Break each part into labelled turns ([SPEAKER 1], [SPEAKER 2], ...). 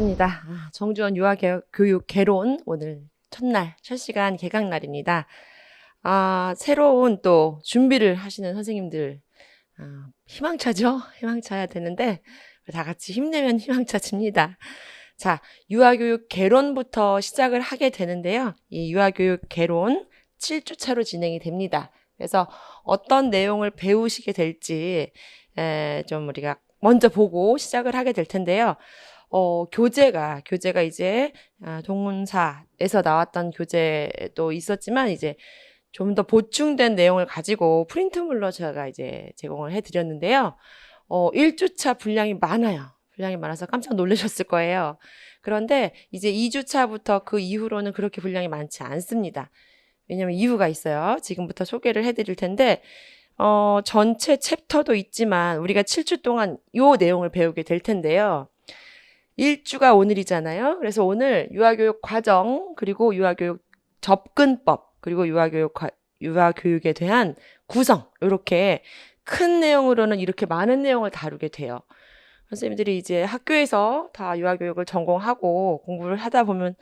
[SPEAKER 1] 반갑습니다. 정주원 유아교육 개론 오늘 첫날, 첫 시간 개강날입니다. 새로운 또 준비를 하시는 선생님들 희망차죠? 희망차야 되는데 다 같이 힘내면 희망차집니다. 자, 유아교육 개론부터 시작을 하게 되는데요. 이 유아교육 개론 7주차로 진행이 됩니다. 그래서 어떤 내용을 배우시게 될지 좀 우리가 먼저 보고 시작을 하게 될 텐데요. 교재가 이제 동문사에서 나왔던 교재도 있었지만 이제 좀 더 보충된 내용을 가지고 프린트물로 제가 이제 제공을 해드렸는데요. 1주차 분량이 많아요. 분량이 많아서 깜짝 놀라셨을 거예요. 그런데 이제 2주차부터 그 이후로는 그렇게 분량이 많지 않습니다. 왜냐면 이유가 있어요. 지금부터 소개를 해드릴 텐데 전체 챕터도 있지만 우리가 7주 동안 이 내용을 배우게 될 텐데요. 1주가 오늘이잖아요. 그래서 오늘 유아교육 과정, 그리고 유아교육 접근법, 그리고 유아교육에 대한 구성, 이렇게 큰 내용으로는 이렇게 많은 내용을 다루게 돼요. 선생님들이 이제 학교에서 다 유아교육을 전공하고 공부를 하다 보면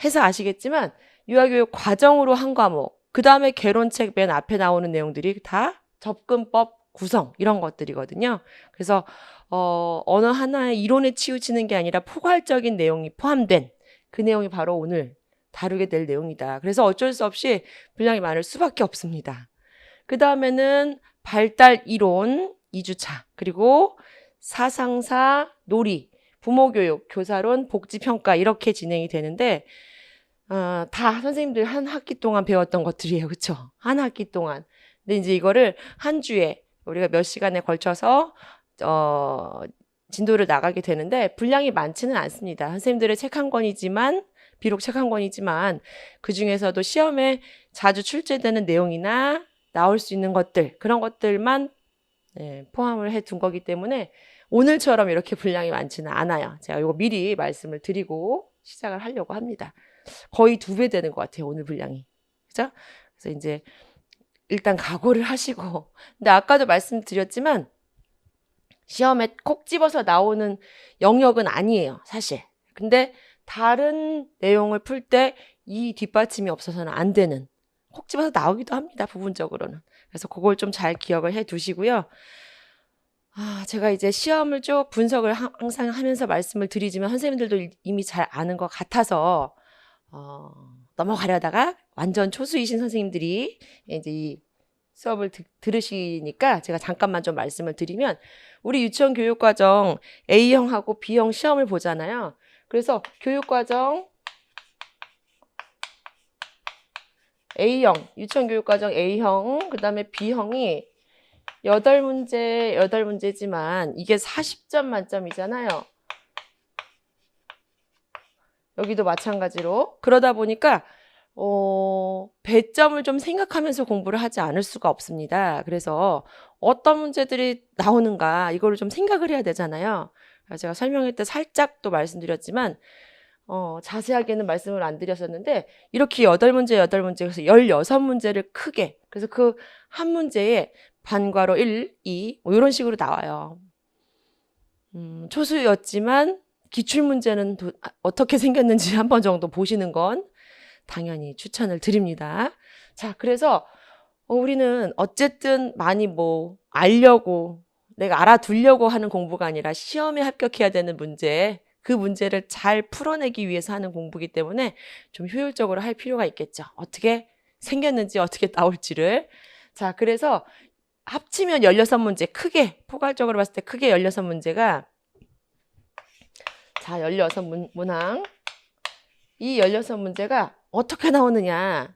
[SPEAKER 1] 해서 아시겠지만 유아교육 과정으로 한 과목, 그 다음에 개론책 맨 앞에 나오는 내용들이 다 접근법 구성 이런 것들이거든요. 그래서 어느 하나의 이론에 치우치는 게 아니라 포괄적인 내용이 포함된 그 내용이 바로 오늘 다루게 될 내용이다. 그래서 어쩔 수 없이 분량이 많을 수밖에 없습니다. 그 다음에는 발달 이론 2주차, 그리고 사상사, 놀이, 부모교육, 교사론, 복지평가 이렇게 진행이 되는데 다 선생님들 한 학기 동안 배웠던 것들이에요. 그렇죠? 한 학기 동안. 근데 이제 이거를 한 주에 우리가 몇 시간에 걸쳐서 진도를 나가게 되는데 분량이 많지는 않습니다. 선생님들의 책 한 권이지만 비록 책 한 권이지만 그 중에서도 시험에 자주 출제되는 내용이나 나올 수 있는 것들, 그런 것들만 포함을 해둔 거기 때문에 오늘처럼 이렇게 분량이 많지는 않아요. 제가 이거 미리 말씀을 드리고 시작을 하려고 합니다. 거의 2배 되는 것 같아요, 오늘 분량이. 그죠? 그래서 이제 일단 각오를 하시고. 근데 아까도 말씀드렸지만 시험에 콕 집어서 나오는 영역은 아니에요, 사실. 근데 다른 내용을 풀 때 이 뒷받침이 없어서는 안 되는, 콕 집어서 나오기도 합니다, 부분적으로는. 그래서 그걸 좀 잘 기억을 해 두시고요. 제가 이제 시험을 쭉 분석을 항상 하면서 말씀을 드리지만 선생님들도 이미 잘 아는 것 같아서 넘어가려다가 완전 초수이신 선생님들이 이제 이 수업을 들으시니까 제가 잠깐만 좀 말씀을 드리면, 우리 유치원 교육과정 A형하고 B형 시험을 보잖아요. 그래서 교육과정 A형, 유치원 교육과정 A형, 그 다음에 B형이 8문제지만 이게 40점 만점이잖아요. 여기도 마찬가지로. 그러다 보니까 배점을 좀 생각하면서 공부를 하지 않을 수가 없습니다. 그래서 어떤 문제들이 나오는가 이거를 좀 생각을 해야 되잖아요. 제가 설명할 때 살짝 또 말씀드렸지만 자세하게는 말씀을 안 드렸었는데 이렇게 8문제에서 16문제를 크게, 그래서 그 한 문제에 반괄호 1, 2 뭐 이런 식으로 나와요. 초수였지만 기출문제는 어떻게 생겼는지 한 번 정도 보시는 건 당연히 추천을 드립니다. 자, 그래서 우리는 어쨌든 많이 알려고, 내가 알아두려고 하는 공부가 아니라 시험에 합격해야 되는 문제, 그 문제를 잘 풀어내기 위해서 하는 공부이기 때문에 좀 효율적으로 할 필요가 있겠죠. 어떻게 생겼는지, 어떻게 나올지를. 자, 그래서 합치면 16문제, 크게, 포괄적으로 봤을 때 크게 16문제가, 자, 16문항. 이 16문제가 어떻게 나오느냐.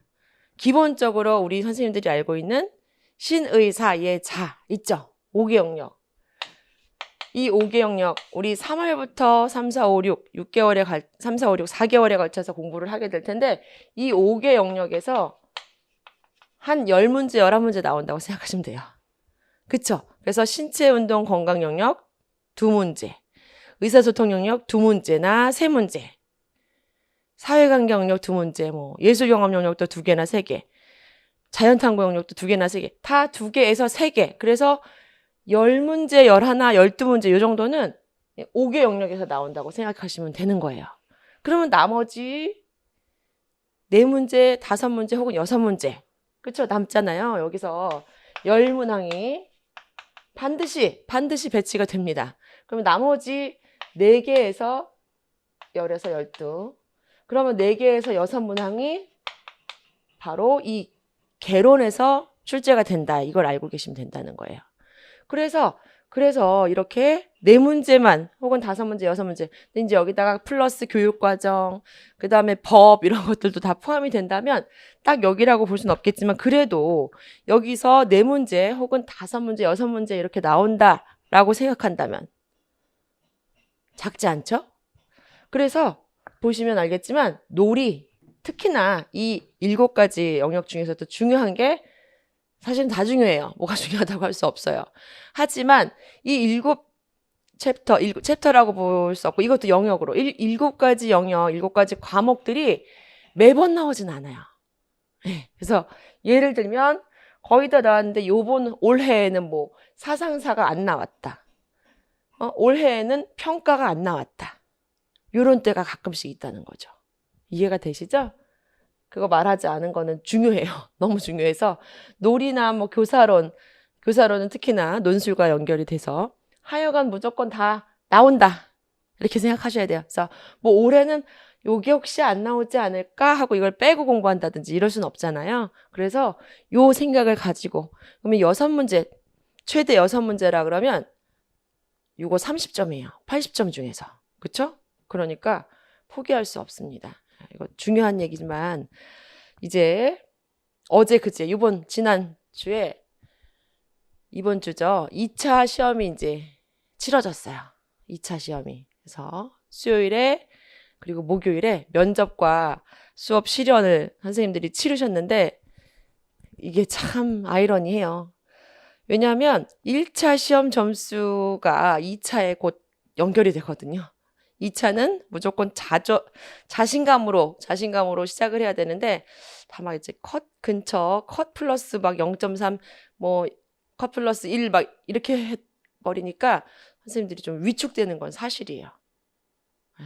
[SPEAKER 1] 기본적으로 우리 선생님들이 알고 있는 신의, 사의, 자 있죠. 5개 영역. 이 5개 영역 우리 3월부터 3, 4, 5, 6, 6개월에 3, 4, 5, 6, 4개월에 걸쳐서 공부를 하게 될 텐데 이 5개 영역에서 한 10문제, 11문제 나온다고 생각하시면 돼요. 그쵸? 그래서 신체운동 건강 영역 2문제, 의사소통 영역 2문제나 3문제, 사회관계 영역 2문제, 예술경험 영역도 2개나 3개, 자연탐구 영역도 2개나 3개, 다 2개에서 3개. 그래서 10문제, 11, 12문제 이 정도는 5개 영역에서 나온다고 생각하시면 되는 거예요. 그러면 나머지 4문제, 5문제 혹은 6문제 그쵸? 남잖아요. 여기서 열문항이 반드시 배치가 됩니다. 그러면 나머지 4개에서 10에서 12 그러면 4개에서 6문항이 바로 이 개론에서 출제가 된다. 이걸 알고 계시면 된다는 거예요. 그래서 이렇게 4문제만 혹은 5문제, 6문제 근데 이제 여기다가 플러스 교육과정 그 다음에 법 이런 것들도 다 포함이 된다면 딱 여기라고 볼 수는 없겠지만 그래도 여기서 4문제 혹은 5문제, 6문제 이렇게 나온다라고 생각한다면 작지 않죠? 그래서 보시면 알겠지만 놀이 특히나 이 7가지 영역 중에서도 중요한 게 사실은 다 중요해요. 뭐가 중요하다고 할 수 없어요. 하지만 이 7챕터라고 볼 수 없고 이것도 영역으로 7가지 영역, 7가지 과목들이 매번 나오진 않아요. 네. 그래서 예를 들면 거의 다 나왔는데 올해에는 뭐 사상사가 안 나왔다. 올해에는 평가가 안 나왔다. 이런 때가 가끔씩 있다는 거죠. 이해가 되시죠? 그거 말하지 않은 거는 중요해요. 너무 중요해서 놀이나 뭐 교사론은 특히나 논술과 연결이 돼서 하여간 무조건 다 나온다. 이렇게 생각하셔야 돼요. 그래서 뭐 올해는 요게 혹시 안 나오지 않을까 하고 이걸 빼고 공부한다든지 이럴 수는 없잖아요. 그래서 요 생각을 가지고 그러면 6문제 최대 6문제라 그러면 요거 30점이에요. 80점 중에서. 그쵸? 그러니까 포기할 수 없습니다. 이거 중요한 얘기지만 이제 어제 그제 지난 주에 이번 주죠. 2차 시험이 이제 치러졌어요. 2차 시험이. 그래서 수요일에 그리고 목요일에 면접과 수업 실연을 선생님들이 치르셨는데 이게 참 아이러니해요. 왜냐하면 1차 시험 점수가 2차에 곧 연결이 되거든요. 2차는 무조건 자신감으로 시작을 해야 되는데 다만 이제 컷 근처 컷 플러스 막 0.3 뭐 컷 플러스 1 막 이렇게 해버리니까 선생님들이 좀 위축되는 건 사실이에요.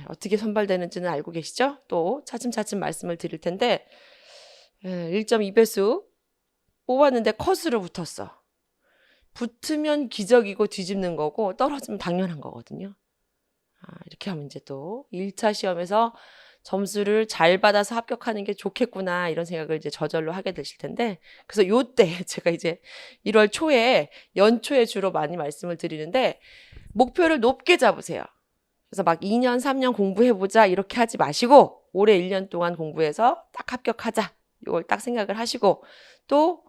[SPEAKER 1] 어떻게 선발되는지는 알고 계시죠? 또 차츰차츰 말씀을 드릴 텐데 1.2배수 뽑았는데 컷으로 붙었어. 붙으면 기적이고 뒤집는 거고 떨어지면 당연한 거거든요. 이렇게 하면 이제 또 1차 시험에서 점수를 잘 받아서 합격하는 게 좋겠구나 이런 생각을 이제 저절로 하게 되실 텐데 그래서 요때 제가 이제 1월 초에 연초에 주로 많이 말씀을 드리는데 목표를 높게 잡으세요. 그래서 막 2년 3년 공부해보자 이렇게 하지 마시고 올해 1년 동안 공부해서 딱 합격하자 이걸 딱 생각을 하시고 또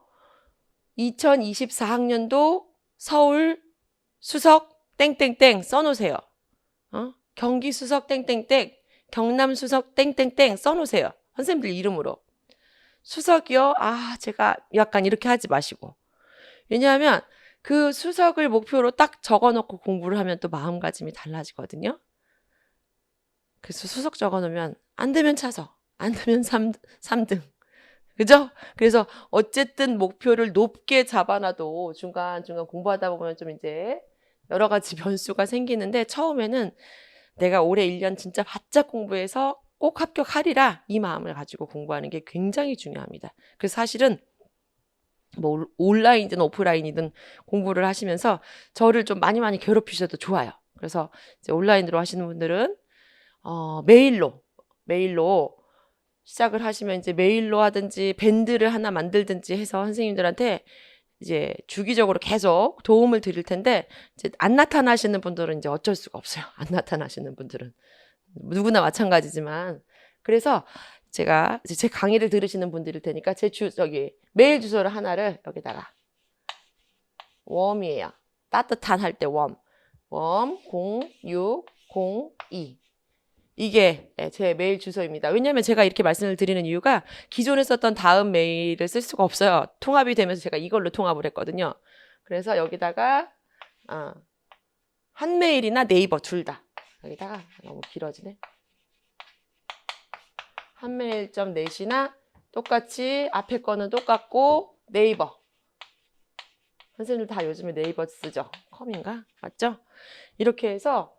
[SPEAKER 1] 2024학년도 서울 수석 땡땡땡 써놓으세요. 경기 수석 땡땡땡, 경남 수석 땡땡땡 써놓으세요. 선생님들 이름으로. 수석이요? 제가 약간 이렇게 하지 마시고. 왜냐하면 그 수석을 목표로 딱 적어놓고 공부를 하면 또 마음가짐이 달라지거든요. 그래서 수석 적어놓으면 안 되면 차석, 안 되면 3등. 그죠? 그래서 어쨌든 목표를 높게 잡아놔도 중간중간 공부하다 보면 좀 이제 여러 가지 변수가 생기는데 처음에는 내가 올해 1년 진짜 바짝 공부해서 꼭 합격하리라 이 마음을 가지고 공부하는 게 굉장히 중요합니다. 그래서 사실은 뭐 온라인이든 오프라인이든 공부를 하시면서 저를 좀 많이 괴롭히셔도 좋아요. 그래서 이제 온라인으로 하시는 분들은 메일로 시작을 하시면 이제 메일로 하든지 밴드를 하나 만들든지 해서 선생님들한테 이제 주기적으로 계속 도움을 드릴 텐데 이제 안 나타나시는 분들은 이제 어쩔 수가 없어요. 안 나타나시는 분들은 누구나 마찬가지지만 그래서 제가 이제 제 강의를 들으시는 분들일 테니까 메일 주소를 하나를 여기다가 웜이에요. 따뜻한 할 때 웜 0602 이게 제 메일 주소입니다. 왜냐하면 제가 이렇게 말씀을 드리는 이유가 기존에 썼던 다음 메일을 쓸 수가 없어요. 통합이 되면서 제가 이걸로 통합을 했거든요. 그래서 여기다가 한 메일이나 네이버 둘 다 여기다가 너무 길어지네. 한메일.net이나 똑같이 앞에 거는 똑같고 네이버 선생님들 다 요즘에 네이버 쓰죠. 컴인가? 맞죠? 이렇게 해서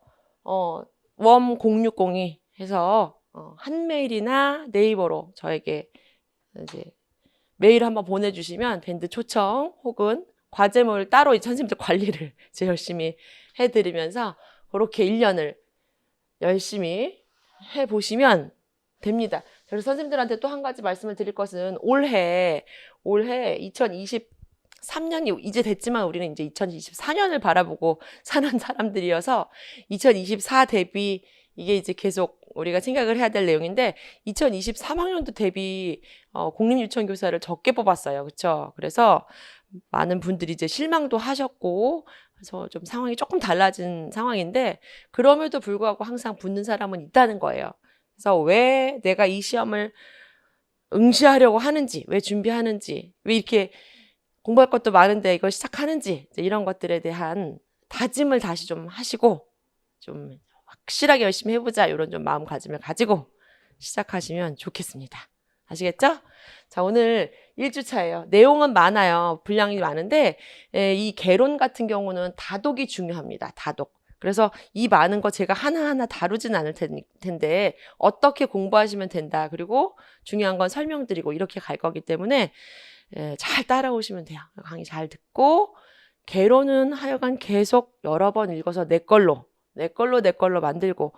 [SPEAKER 1] 웜0602 해서 한 메일이나 네이버로 저에게 이제 메일 한번 보내주시면 밴드 초청 혹은 과제물 따로 이 선생님들 관리를 제 열심히 해드리면서 그렇게 1년을 열심히 해보시면 됩니다. 그래서 선생님들한테 또 한 가지 말씀을 드릴 것은 올해 2023년이 이제 됐지만 우리는 이제 2024년을 바라보고 사는 사람들이어서 2024 대비 이게 이제 계속 우리가 생각을 해야 될 내용인데 2023학년도 대비 공립유치원교사를 적게 뽑았어요. 그렇죠? 그래서 많은 분들이 이제 실망도 하셨고 그래서 좀 상황이 조금 달라진 상황인데 그럼에도 불구하고 항상 붙는 사람은 있다는 거예요. 그래서 왜 내가 이 시험을 응시하려고 하는지, 왜 준비하는지, 왜 이렇게 공부할 것도 많은데 이걸 시작하는지 이런 것들에 대한 다짐을 다시 좀 하시고 좀 확실하게 열심히 해보자 이런 좀 마음가짐을 가지고 시작하시면 좋겠습니다. 아시겠죠? 자, 오늘 1주차예요. 내용은 많아요. 분량이 많은데 이 개론 같은 경우는 다독이 중요합니다. 다독. 그래서 이 많은 거 제가 하나하나 다루진 않을 텐데 어떻게 공부하시면 된다. 그리고 중요한 건 설명드리고 이렇게 갈 거기 때문에 잘 따라오시면 돼요. 강의 잘 듣고 개론은 하여간 계속 여러 번 읽어서 내 걸로 만들고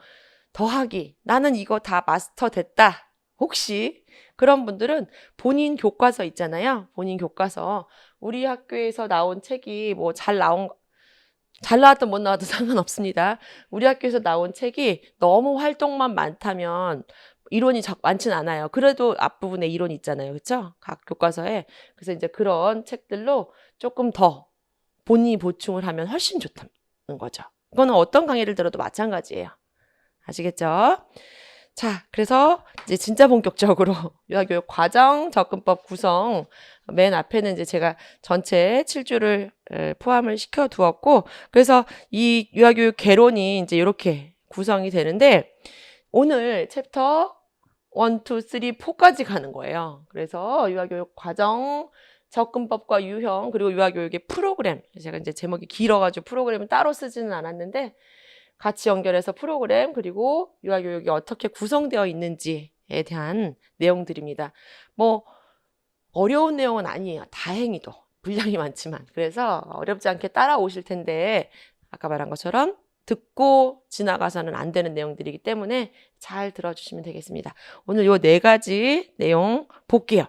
[SPEAKER 1] 더하기 나는 이거 다 마스터 됐다. 혹시 그런 분들은 본인 교과서 있잖아요. 본인 교과서 우리 학교에서 나온 책이 뭐 잘 나왔든 못 나와도 상관없습니다. 우리 학교에서 나온 책이 너무 활동만 많다면 이론이 많진 않아요. 그래도 앞부분에 이론이 있잖아요. 그렇죠? 각 교과서에. 그래서 이제 그런 책들로 조금 더 본인이 보충을 하면 훨씬 좋다는 거죠. 이거는 어떤 강의를 들어도 마찬가지예요. 아시겠죠? 자, 그래서 이제 진짜 본격적으로 유아교육 과정 접근법 구성 맨 앞에는 이제 제가 전체 7주를 포함을 시켜 두었고 그래서 이 유아교육 개론이 이제 이렇게 구성이 되는데 오늘 챕터 1, 2, 3, 4까지 가는 거예요. 그래서 유아교육 과정 접근법과 유형 그리고 유아교육의 프로그램 제가 이제 제목이 길어가지고 프로그램을 따로 쓰지는 않았는데 같이 연결해서 프로그램 그리고 유아교육이 어떻게 구성되어 있는지에 대한 내용들입니다. 뭐 어려운 내용은 아니에요. 다행히도 분량이 많지만 그래서 어렵지 않게 따라오실 텐데 아까 말한 것처럼 듣고 지나가서는 안 되는 내용들이기 때문에 잘 들어주시면 되겠습니다. 오늘 요 4가지 내용 볼게요.